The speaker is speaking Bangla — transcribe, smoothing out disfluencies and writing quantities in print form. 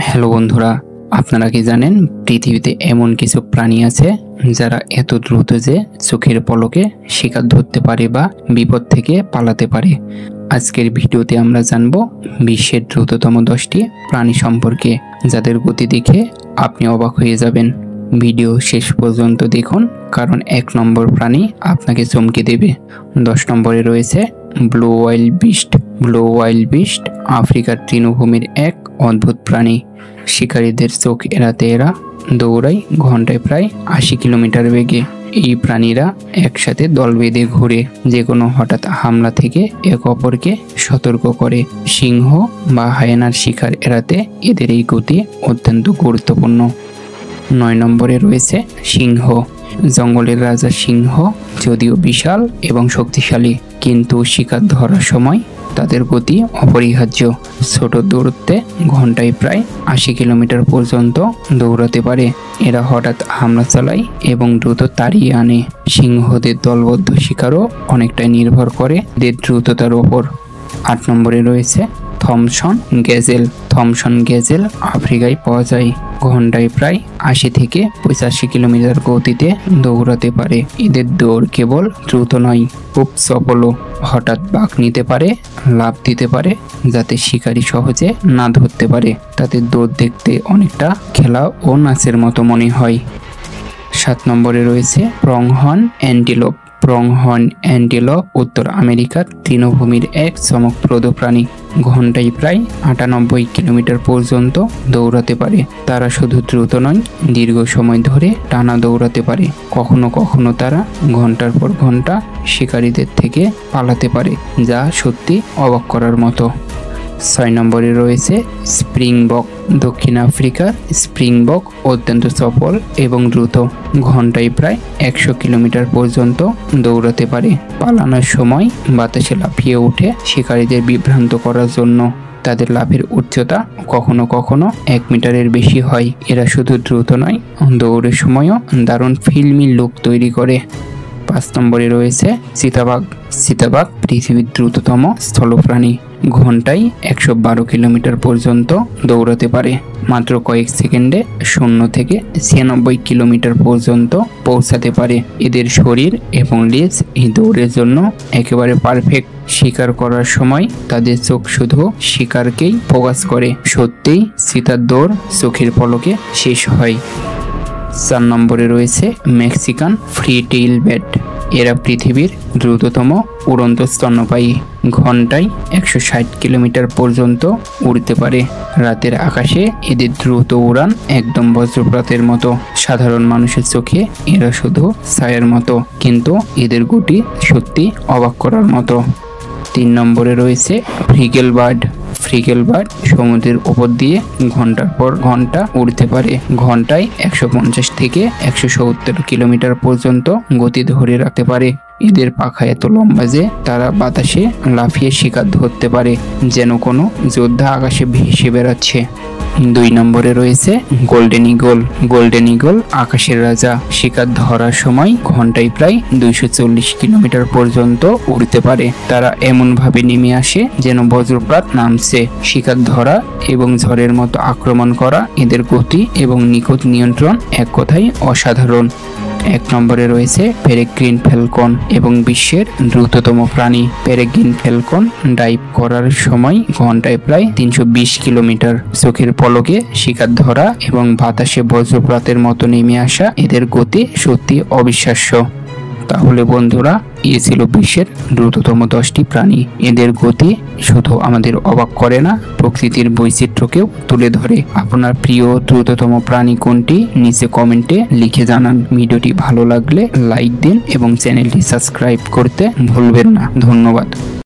হ্যালো বন্ধুরা, আপনারা কি জানেন পৃথিবীতে এমন কিছু প্রাণী আছে যারা এত দ্রুত যে চোখের পলকে শিকার ধরতে পারে বা বিপদ থেকে পালাতে পারে। আজকের ভিডিওতে আমরা জানব বিশ্বের দ্রুততম 10টি প্রাণী সম্পর্কে, যাদের গতি দেখে আপনি অবাক হয়ে যাবেন। ভিডিও শেষ পর্যন্ত দেখুন, কারণ 1 নম্বর প্রাণী আপনাকে চমকে দেবে। 10 নম্বরে রয়েছে blue wild beast. Blue wild beast আফ্রিকার তৃণভূমির এক অদ্ভুত প্রাণী। শিকারীদের চোখ এড়াতে এরা দৌড়ায় ঘন্টায় প্রায় 80 কিলোমিটার বেগে। এই প্রাণীরা একসাথে দল বেঁধে ঘুরে, যে কোনো হঠাৎ হামলা থেকে একে অপরকে সতর্ক করে। সিংহ বা হায়েনার শিকার এড়াতে এদের এই গতি অত্যন্ত গুরুত্বপূর্ণ। 9 নম্বরে রয়েছে সিংহ। জঙ্গলের রাজা সিংহ যদিও বিশাল এবং শক্তিশালী, কিন্তু শিকার ধরার সময় তাদের গতি অপরিহার্য। ছোট দূরত্বে ঘন্টায় প্রায় 80 কিলোমিটার পর্যন্ত দৌড়াতে পারে। এরা হঠাৎ হামলা চালায় এবং দ্রুত তাড়িয়ে আনে। সিংহদের দলবদ্ধ শিকারও অনেকটাই নির্ভর করে এদের দ্রুততার ওপর। 8 নম্বরে রয়েছে থমসন গ্যাজেল। থমসন গ্যাজেল আফ্রিকায় পাওয়া যায়। ঘন্টায় প্রায় 80 থেকে 85 কিলোমিটার গতিতে দৌড়াতে পারে। এদের দৌড় কেবল দ্রুত নয়, খুব চপলও। হঠাৎ বাঁক নিতে পারে, লাফ দিতে পারে, যাতে শিকারী সহজে না ধরতে পারে। তাদের দৌড় দেখতে অনেকটা খেলা ও নাচের মতো মনে হয়। 7 নম্বরে রয়েছে প্রংহর্ন অ্যান্টিলোপ। প্রংহর্ন অ্যান্টিলোপ উত্তর আমেরিকার তৃণভূমির এক চমকপ্রদ প্রাণী। ঘন্টায় প্রায় 98 কিলোমিটার পর্যন্ত দৌড়াতে পারে। তারা শুধু দ্রুত নয়, দীর্ঘ সময় ধরে টানা দৌড়াতে পারে। কখনো কখনো তারা ঘন্টার পর ঘন্টা শিকারীদের থেকে পালাতে পারে, যা সত্যি অবাক করার মতো। 6 নম্বরে রয়েছে স্প্রিংবক। দক্ষিণ আফ্রিকার স্প্রিংবক অত্যন্ত চপল এবং দ্রুত। ঘন্টায় প্রায় 100 কিলোমিটার পর্যন্ত দৌড়াতে পারে। পালানোর সময় বাতাসে লাফিয়ে উঠে শিকারীদের বিভ্রান্ত করার জন্য। তাদের লাফের উচ্চতা কখনো কখনো 1 মিটারের বেশি হয়। এরা শুধু দ্রুত নয়, দৌড়ের সময়ও দারুণ ফিল্মি লুক তৈরি করে। 5 নম্বরে রয়েছে চিতাবাঘ। চিতাবাঘ পৃথিবীর দ্রুততম স্থলপ্রাণী। ঘন্টায় 112 কিলোমিটার পর্যন্ত দৌড়াতে পারে। মাত্র কয়েক সেকেন্ডে 0 থেকে 96 কিলোমিটার পর্যন্ত পৌঁছাতে পারে। এদের শরীর এবং লেজ এই দৌড়ের জন্য একেবারে পারফেক্ট। শিকার করার সময় তাদের চোখ শুধু শিকারকেই ফোকাস করে। সত্যিই চিতার দৌড় চোখের পলকে শেষ হয়। 4 নম্বরে রয়েছে মেক্সিকান ফ্রি টেইল ব্যাট। এরা পৃথিবীর দ্রুততম উড়ন্ত স্তন্যপায়ী। ঘন্টায় 160 কিলোমিটার পর্যন্ত উড়তে পারে। রাতের আকাশে এদের দ্রুত উড়ান একদম বজ্রপাতের মতো। সাধারণ মানুষের চোখে এরা শুধু ছায়ার মতো, কিন্তু এদের গতি সত্যি অবাক করার মতো। 3 নম্বরে রয়েছে ফ্রিগেল বার্ড। ফ্রিগেল বার্ড সমুদ্রের উপর দিয়ে ঘন্টার পর ঘন্টা উড়তে পারে। ঘন্টায় 150 থেকে 170 কিলোমিটার পর্যন্ত গতি ধরে রাখতে পারে। এদের পাখা এত লম্বা যে তারা বাতাসে লাফিয়ে শিকার ধরতে পারে, যেন কোনো যোদ্ধা আকাশে ভেসে বেড়াচ্ছে। 2 নম্বরে রয়েছে গোল্ডেন ঈগল। গোল্ডেন ঈগল আকাশের রাজা। শিকার ধরার সময় ঘন্টায় প্রায় 240 কিলোমিটার পর্যন্ত উড়তে পারে। তারা এমনভাবে নেমে আসে যেন বজ্রপাত নামছে। শিকার ধরা এবং ঝড়ের মতো আক্রমণ করা এদের গতি এবং নিখুঁত নিয়ন্ত্রণ এক কথায় অসাধারণ। 1 নম্বরে রয়েছে পেরেগ্রিন ফ্যালকন এবং বিশ্বের দ্রুততম প্রাণী। পেরেগ্রিন ফ্যালকন ডাইভ করার সময় ঘন্টায় প্রায় 320 কিলোমিটার। চোখের পলকে শিকার ধরা এবং বাতাসে বজ্রপাতের মতো নেমে আসা এদের গতি সত্যি অবিশ্বাস্য। তাহলে বন্ধুরা, এ ছিল বিশ্বের দ্রুততম 10টি প্রাণী। এদের গতি শুধু আমাদের অবাক করে না, প্রকৃতির বৈচিত্র্যকেও তুলে ধরে। আপনার প্রিয় দ্রুততম প্রাণী কোনটি নিচে কমেন্টে লিখে জানান। ভিডিওটি ভালো লাগলে লাইক দিন এবং চ্যানেলটি সাবস্ক্রাইব করতে ভুলবেন না। ধন্যবাদ।